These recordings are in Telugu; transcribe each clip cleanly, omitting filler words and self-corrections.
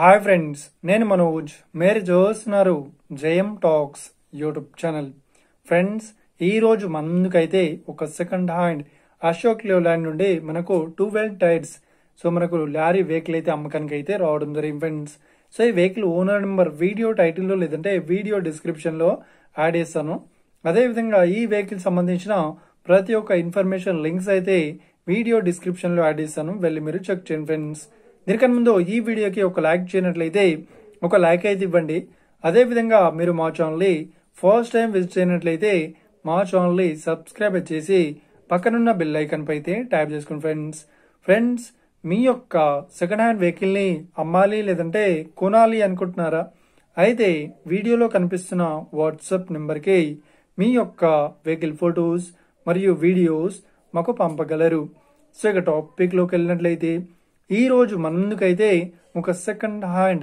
హాయ్ ఫ్రెండ్స్, నేను మనోజ్. మీరు చూస్తున్నారు జయం టాక్స్ యూట్యూబ్ ఛానల్. ఫ్రెండ్స్, ఈ రోజు మన ముందుకైతే ఒక సెకండ్ హ్యాండ్ అశోక్ లేలాండ్ నుండి మనకు 12 టైర్స్ మనకు లారీ వెహికల్ అయితే అమ్మకానికి అయితే రావడం జరిగింది ఫ్రెండ్స్. ఈ వెహికల్ ఓనర్ నెంబర్ వీడియో టైటిల్లో లేదంటే వీడియో డిస్క్రిప్షన్ లో యాడ్ చేస్తాను. అదేవిధంగా ఈ వెహికల్ సంబంధించిన ప్రతి ఒక్క ఇన్ఫర్మేషన్ లింక్స్ అయితే వీడియో డిస్క్రిప్షన్ లో యాడ్ చేస్తాను, వెళ్ళి మీరు చెక్ చేయండి ఫ్రెండ్స్. దీనికన్నా ముందు ఈ వీడియోకి ఒక లైక్ చేయనట్లయితే ఒక లైక్ అయితే ఇవ్వండి. అదేవిధంగా మీరు మా ఛానల్ని ఫస్ట్ టైం విజిట్ చేయనట్లయితే మా ఛానల్ని సబ్స్క్రైబ్ చేసి పక్కనున్న బెల్ ఐకాన్ పై అయితే ట్యాప్ చేసుకోండి ఫ్రెండ్స్. మీ యొక్క సెకండ్ హ్యాండ్ వెహికల్ని అమ్మాలి లేదంటే కొనాలి అనుకుంటున్నారా? అయితే వీడియోలో కనిపిస్తున్న వాట్సాప్ నెంబర్కి మీ యొక్క వెహికల్ ఫొటోస్ మరియు వీడియోస్ మాకు పంపగలరు. ఇక టాపిక్లోకి వెళ్ళినట్లయితే ఈ రోజు మన ముందుకైతే ఒక సెకండ్ హ్యాండ్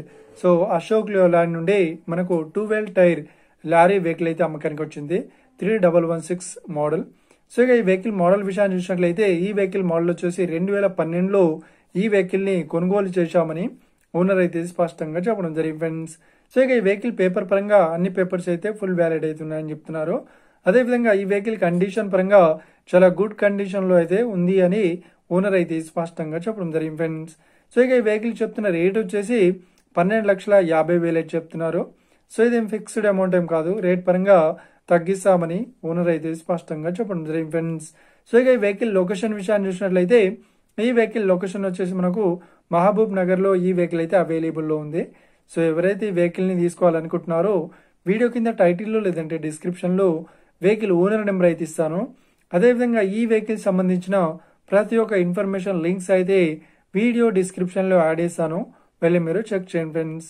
అశోక్ లేలాండ్ నుండి మనకు 12 టైర్ లారీ వెహికల్ అయితే అమ్మకానికి వచ్చింది. 3116 మోడల్. ఇక ఈ వెహికల్ మోడల్ విషయాన్ని చూసినట్లయితే ఈ వెహికల్ మోడల్ వచ్చేసి 2012లో ఈ వెహికల్ ని కొనుగోలు చేశామని ఓనర్ అయితే స్పష్టంగా చెప్పడం జరిగింది ఫ్రెండ్స్. ఇక ఈ వెహికల్ పేపర్ పరంగా అన్ని పేపర్స్ అయితే ఫుల్ వ్యాలిడ్ అవుతున్నాయని చెప్తున్నారు. అదేవిధంగా ఈ వెహికల్ కండిషన్ పరంగా చాలా గుడ్ కండిషన్ లో అయితే ఉంది అని ఓనర్ అయితే స్పష్టంగా చెప్పడం జరిగింది ఫ్రెండ్స్. ఇక ఈ వెహికల్ చెప్తున్న రేట్ వచ్చేసి 12,50,000 అయితే చెప్తున్నారు. ఇదేం ఫిక్స్డ్ అమౌంట్ ఏం కాదు, రేట్ పరంగా తగ్గిస్తామని ఓనర్ అయితే స్పష్టంగా చెప్పడం జరిగింది ఫ్రెండ్స్. ఇక ఈ వెహికల్ లొకేషన్ విషయాన్ని చూసినట్లయితే ఈ వెహికల్ లొకేషన్ వచ్చేసి మనకు మహబూబ్ నగర్ లో ఈ వెహికల్ అయితే అవైలబుల్ లో ఉంది. ఎవరైతే ఈ వెహికల్ ని తీసుకోవాలనుకుంటున్నారో వీడియో కింద టైటిల్లో లేదంటే డిస్క్రిప్షన్ లో వెహికల్ ఓనర్ నెంబర్ అయితే ఇస్తాను. అదేవిధంగా ఈ వెహికల్ సంబంధించిన ప్రతి ఒక్క ఇన్ఫర్మేషన్ లింక్స్ అయితే వీడియో డిస్క్రిప్షన్ లో యాడ్ చేస్తాను, వెళ్ళి మీరు చెక్ చేయండి ఫ్రెండ్స్.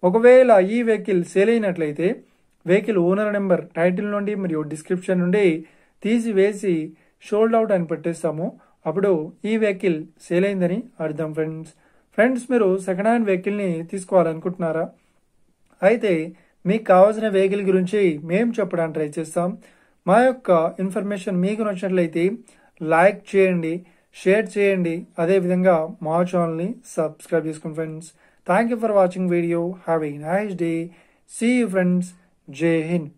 ఒకవేళ ఈ వెహికల్ సేల్ అయినట్లయితే వెహికల్ ఓనర్ నెంబర్ టైటిల్ నుండి మరియు డిస్క్రిప్షన్ నుండి తీసివేసి షోల్డ్ అవుట్ అని పెట్టేస్తాము. అప్పుడు ఈ వెహికల్ సేల్ అయిందని అర్థం ఫ్రెండ్స్. మీరు సెకండ్ హ్యాండ్ వెహికల్ ని తీసుకోవాలనుకుంటున్నారా? అయితే మీకు కావాల్సిన వెహికల్ గురించి మేము చెప్పడానికి ట్రై చేస్తాం. మా యొక్క ఇన్ఫర్మేషన్ మీకు నచ్చినట్లయితే లైక్ చేయండి, షేర్ చేయండి, అదేవిధంగా మా ఛానల్ని సబ్స్క్రైబ్ చేసుకోండి friends. Thank you for watching video. Have a nice day. See you friends. Jai Hind.